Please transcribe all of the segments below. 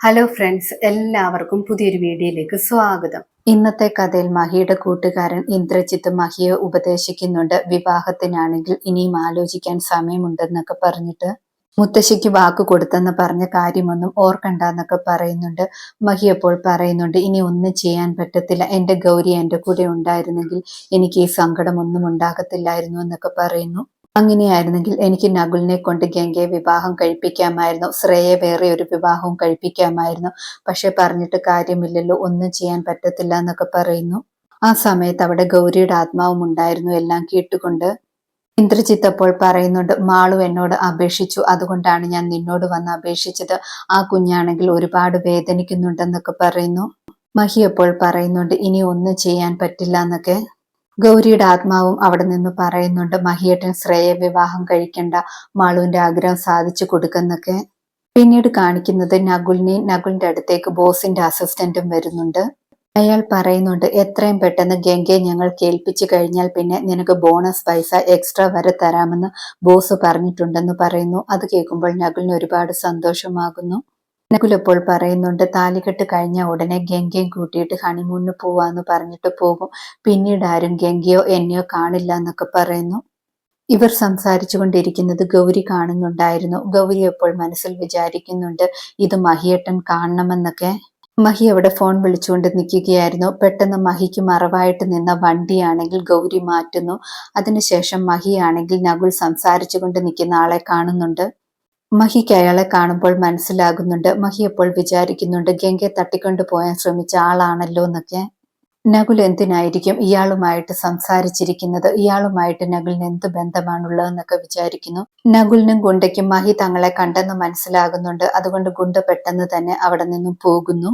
Hello friends, എല്ലാവർക്കും പുതിയൊരു വീഡിയോയിലേക്ക് സ്വാഗതം. ഇന്നത്തെ കഥയിൽ മഹിയുടെ കൂട്ടുകാരൻ ഇന്ദ്രജിത്ത് മഹിയെ ഉപദേശിക്കുന്നുണ്ട്. വിവാഹത്തിനാണെങ്കിൽ ഇനിയും ആലോചിക്കാൻ സമയമുണ്ടെന്നൊക്കെ പറഞ്ഞിട്ട് മുത്തശ്ശിക്ക് വാക്ക് കൊടുത്തെന്ന് പറഞ്ഞ കാര്യമൊന്നും ഓർക്കണ്ടെന്നൊക്കെ പറയുന്നുണ്ട്. മഹി അപ്പോൾ പറയുന്നുണ്ട്, ഇനി ഒന്നും ചെയ്യാൻ പറ്റത്തില്ല, എൻ്റെ ഗൗരി എൻ്റെ കൂടെ ഉണ്ടായിരുന്നെങ്കിൽ എനിക്ക് ഈ സങ്കടമൊന്നും ഉണ്ടാകത്തില്ലായിരുന്നു എന്നൊക്കെ പറയുന്നു. അങ്ങനെയായിരുന്നെങ്കിൽ എനിക്ക് നകുലിനെ കൊണ്ട് ഗംഗയെ വിവാഹം കഴിപ്പിക്കാമായിരുന്നു, ശ്രേയെ വേറെ ഒരു വിവാഹവും കഴിപ്പിക്കാമായിരുന്നു. പക്ഷെ പറഞ്ഞിട്ട് കാര്യമില്ലല്ലോ, ഒന്നും ചെയ്യാൻ പറ്റത്തില്ല എന്നൊക്കെ പറയുന്നു. ആ സമയത്ത് അവിടെ ഗൗരിയുടെ ആത്മാവും ഉണ്ടായിരുന്നു എല്ലാം കേട്ടുകൊണ്ട്. ഇന്ദ്രജിത്ത് അപ്പോൾ പറയുന്നുണ്ട്, മാളു എന്നോട് അപേക്ഷിച്ചു, അതുകൊണ്ടാണ് ഞാൻ നിന്നോട് വന്ന് അപേക്ഷിച്ചത്. ആ കുഞ്ഞാണെങ്കിൽ ഒരുപാട് വേദനിക്കുന്നുണ്ടെന്നൊക്കെ പറയുന്നു. മഹി അപ്പോൾ പറയുന്നുണ്ട്, ഇനി ഒന്നും ചെയ്യാൻ പറ്റില്ല എന്നൊക്കെ. ഗൗരിയുടെ ആത്മാവും അവിടെ നിന്ന് പറയുന്നുണ്ട്, മഹിയേട്ടൻ ശ്രേയെ വിവാഹം കഴിക്കണ്ട, മാളുവിന്റെ ആഗ്രഹം സാധിച്ചു കൊടുക്കുന്നൊക്കെ. പിന്നീട് കാണിക്കുന്നത് നകുലിന്റെ അടുത്തേക്ക് ബോസിന്റെ അസിസ്റ്റന്റും വരുന്നുണ്ട്. അയാൾ പറയുന്നുണ്ട്, എത്രയും പെട്ടെന്ന് ഗംഗയെ ഞങ്ങൾ കേൾപ്പിച്ചു കഴിഞ്ഞാൽ പിന്നെ നിനക്ക് ബോണസ് പൈസ എക്സ്ട്രാ വരെ തരാമെന്ന് ബോസ് പറഞ്ഞിട്ടുണ്ടെന്ന് പറയുന്നു. അത് കേൾക്കുമ്പോൾ നകുലിന് ഒരുപാട് സന്തോഷമാകുന്നു. നകുൽ അപ്പോൾ പറയുന്നുണ്ട്, താലികെട്ട് കഴിഞ്ഞ ഉടനെ ഗംഗയും കൂട്ടിയിട്ട് ഹണിമൂണിന് പോവാന്ന് പറഞ്ഞിട്ട് പോകും. പിന്നീട് ആരും ഗംഗയോ എന്നെയോ കാണില്ല എന്നൊക്കെ പറയുന്നു. ഇവർ സംസാരിച്ചു കൊണ്ടിരിക്കുന്നത് ഗൗരി കാണുന്നുണ്ടായിരുന്നു. ഗൗരി അപ്പോൾ മനസ്സിൽ വിചാരിക്കുന്നുണ്ട്, ഇത് മഹിയേട്ടൻ കാണണമെന്നൊക്കെ. മഹി അവിടെ ഫോൺ വിളിച്ചുകൊണ്ട് നിൽക്കുകയായിരുന്നു. പെട്ടെന്ന് മഹിക്ക് മറവായിട്ട് നിന്ന വണ്ടിയാണെങ്കിൽ ഗൗരി മാറ്റുന്നു. അതിനുശേഷം മഹിയാണെങ്കിൽ നകുൽ സംസാരിച്ചു കൊണ്ട് നിൽക്കുന്ന ആളെ കാണുന്നുണ്ട്. മഹിക്ക് അയാളെ കാണുമ്പോൾ മനസ്സിലാകുന്നുണ്ട്. മഹി അപ്പോൾ വിചാരിക്കുന്നുണ്ട്, ഗംഗയെ തട്ടിക്കൊണ്ടു പോയാൻ ശ്രമിച്ച ആളാണല്ലോ എന്നൊക്കെ. നകുൽ എന്തിനായിരിക്കും ഇയാളുമായിട്ട് സംസാരിച്ചിരിക്കുന്നത്, ഇയാളുമായിട്ട് നകുലിന് എന്ത് ബന്ധമാണുള്ളതെന്നൊക്കെ വിചാരിക്കുന്നു. നകുലിനും ഗുണ്ടയ്ക്കും മഹി തങ്ങളെ കണ്ടെന്ന് മനസ്സിലാകുന്നുണ്ട്. അതുകൊണ്ട് ഗുണ്ട പെട്ടെന്ന് തന്നെ അവിടെ നിന്നും പോകുന്നു.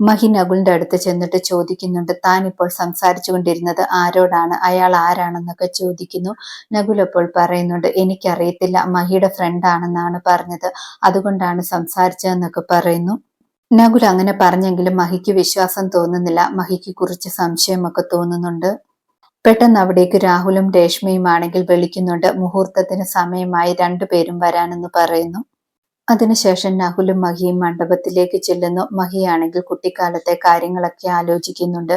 മഹി നകുലിന്റെ അടുത്ത് ചെന്നിട്ട് ചോദിക്കുന്നുണ്ട്, താൻ ഇപ്പോൾ സംസാരിച്ചു കൊണ്ടിരുന്നത് ആരോടാണ്, അയാൾ ആരാണെന്നൊക്കെ ചോദിക്കുന്നു. നകുൽ അപ്പോൾ പറയുന്നുണ്ട്, എനിക്കറിയത്തില്ല, മഹിയുടെ ഫ്രണ്ടാണെന്നാണ് പറഞ്ഞത്, അതുകൊണ്ടാണ് സംസാരിച്ചതെന്നൊക്കെ പറയുന്നു. നകുൽ അങ്ങനെ പറഞ്ഞെങ്കിലും മഹിക്ക് വിശ്വാസം തോന്നുന്നില്ല. മഹിക്ക് കുറിച്ച് സംശയമൊക്കെ തോന്നുന്നുണ്ട്. പെട്ടെന്ന് അവിടേക്ക് രാഹുലും രേഷ്മയും ആണെങ്കിൽ വിളിക്കുന്നുണ്ട്. മുഹൂർത്തത്തിന് സമയമായി, രണ്ടുപേരും വരാനെന്ന് പറയുന്നു. അതിനുശേഷം നകുലും മഹിയും മണ്ഡപത്തിലേക്ക് ചെല്ലുന്നു. മഹിയാണെങ്കിൽ കുട്ടിക്കാലത്തെ കാര്യങ്ങളൊക്കെ ആലോചിക്കുന്നുണ്ട്.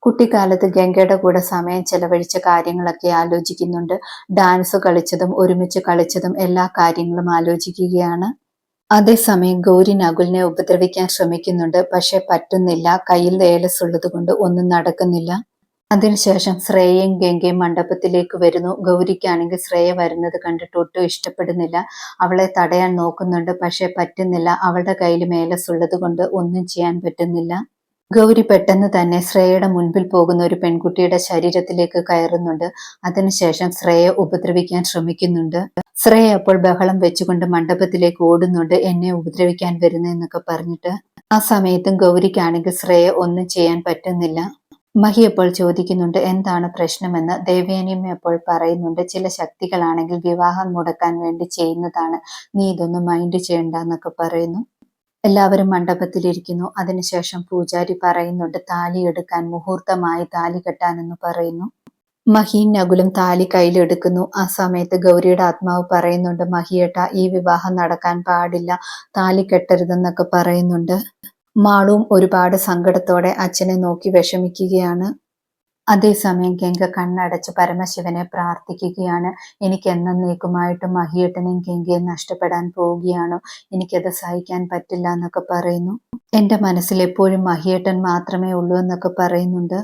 കുട്ടിക്കാലത്ത് ഗംഗയുടെ കൂടെ സമയം ചെലവഴിച്ച കാര്യങ്ങളൊക്കെ ആലോചിക്കുന്നുണ്ട്. ഡാൻസ് കളിച്ചതും ഒരുമിച്ച് കളിച്ചതും എല്ലാ കാര്യങ്ങളും ആലോചിക്കുകയാണ്. അതേസമയം ഗൗരി നകുലിനെ ഉപദ്രവിക്കാൻ ശ്രമിക്കുന്നുണ്ട്. പക്ഷെ പറ്റുന്നില്ല, കയ്യിൽ ഏലസ് ഉള്ളത് കൊണ്ട് ഒന്നും നടക്കുന്നില്ല. അതിനുശേഷം ശ്രേയയും ഗംഗയും മണ്ഡപത്തിലേക്ക് വരുന്നു. ഗൗരിക്കാണെങ്കിൽ ശ്രേയ വരുന്നത് കണ്ടിട്ട് ഒട്ടും ഇഷ്ടപ്പെടുന്നില്ല. അവളെ തടയാൻ നോക്കുന്നുണ്ട്, പക്ഷെ പറ്റുന്നില്ല. അവളുടെ കയ്യിൽ ഏലസ് ഉള്ളത് കൊണ്ട് ഒന്നും ചെയ്യാൻ പറ്റുന്നില്ല. ഗൗരി പെട്ടെന്ന് തന്നെ ശ്രേയയുടെ മുൻപിൽ പോകുന്ന ഒരു പെൺകുട്ടിയുടെ ശരീരത്തിലേക്ക് കയറുന്നുണ്ട്. അതിനുശേഷം ശ്രേയ ഉപദ്രവിക്കാൻ ശ്രമിക്കുന്നുണ്ട്. ശ്രേയ അപ്പോൾ ബഹളം വെച്ചുകൊണ്ട് മണ്ഡപത്തിലേക്ക് ഓടുന്നുണ്ട്, എന്നെ ഉപദ്രവിക്കാൻ വരുന്നതെന്നൊക്കെ പറഞ്ഞിട്ട്. ആ സമയത്തും ഗൗരിക്കാണെങ്കിൽ ശ്രേയ ഒന്നും ചെയ്യാൻ പറ്റുന്നില്ല. മഹി അപ്പോൾ ചോദിക്കുന്നുണ്ട്, എന്താണ് പ്രശ്നമെന്ന്. ദേവയാനിയമ്മ അപ്പോൾ പറയുന്നുണ്ട്, ചില ശക്തികളാണെങ്കിൽ വിവാഹം മുടക്കാൻ വേണ്ടി ചെയ്യുന്നതാണ്, നീ ഇതൊന്നും മൈൻഡ് ചെയ്യണ്ട എന്നൊക്കെ പറയുന്നു. എല്ലാവരും മണ്ഡപത്തിലിരിക്കുന്നു. അതിനുശേഷം പൂജാരി പറയുന്നുണ്ട്, താലി എടുക്കാൻ, മുഹൂർത്തമായി താലി കെട്ടാനെന്ന് പറയുന്നു. മഹിയും നകുലും താലി കയ്യിലെടുക്കുന്നു. ആ സമയത്ത് ഗൗരിയുടെ ആത്മാവ് പറയുന്നുണ്ട്, മഹിയേട്ട, ഈ വിവാഹം നടക്കാൻ പാടില്ല, താലി കെട്ടരുതെന്നൊക്കെ പറയുന്നുണ്ട്. മാളുവും ഒരുപാട് സങ്കടത്തോടെ അച്ഛനെ നോക്കി വിഷമിക്കുകയാണ്. അതേസമയം ഗംഗ കണ്ണടച്ച് പരമശിവനെ പ്രാർത്ഥിക്കുകയാണ്. എനിക്ക് എന്നേക്കുമായിട്ട് മഹിയേട്ടനെയും ഗംഗയും നഷ്ടപ്പെടാൻ പോവുകയാണോ, എനിക്കത് സഹിക്കാൻ പറ്റില്ല എന്നൊക്കെ പറയുന്നു. എന്റെ മനസ്സിൽ എപ്പോഴും മഹിയേട്ടൻ മാത്രമേ ഉള്ളൂ എന്നൊക്കെ പറയുന്നുണ്ട്.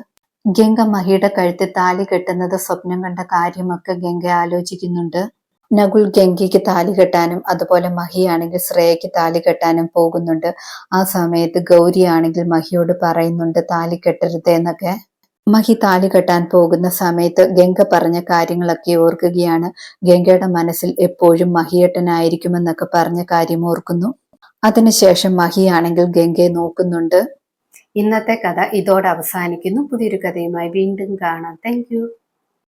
ഗംഗ മഹിയുടെ കഴുത്തിൽ താലി കെട്ടുന്നത് സ്വപ്നം കണ്ട കാര്യമൊക്കെ ഗംഗ ആലോചിക്കുന്നുണ്ട്. നകുൽ ഗംഗയ്ക്ക് താലി കെട്ടാനും അതുപോലെ മഹിയാണെങ്കിൽ ശ്രേയയ്ക്ക് താലി കെട്ടാനും പോകുന്നുണ്ട്. ആ സമയത്ത് ഗൗരി ആണെങ്കിൽ മഹിയോട് പറയുന്നുണ്ട്, താലി കെട്ടരുത് എന്നൊക്കെ. മഹി താലി കെട്ടാൻ പോകുന്ന സമയത്ത് ഗംഗ പറഞ്ഞ കാര്യങ്ങളൊക്കെ ഓർക്കുകയാണ്. ഗംഗയുടെ മനസ്സിൽ എപ്പോഴും മഹിയേട്ടനായിരിക്കുമെന്നൊക്കെ പറഞ്ഞ കാര്യം ഓർക്കുന്നു. അതിനുശേഷം മഹിയാണെങ്കിൽ ഗംഗയെ നോക്കുന്നുണ്ട്. ഇന്നത്തെ കഥ ഇതോടെ അവസാനിക്കുന്നു. പുതിയൊരു കഥയുമായി വീണ്ടും കാണാം. താങ്ക്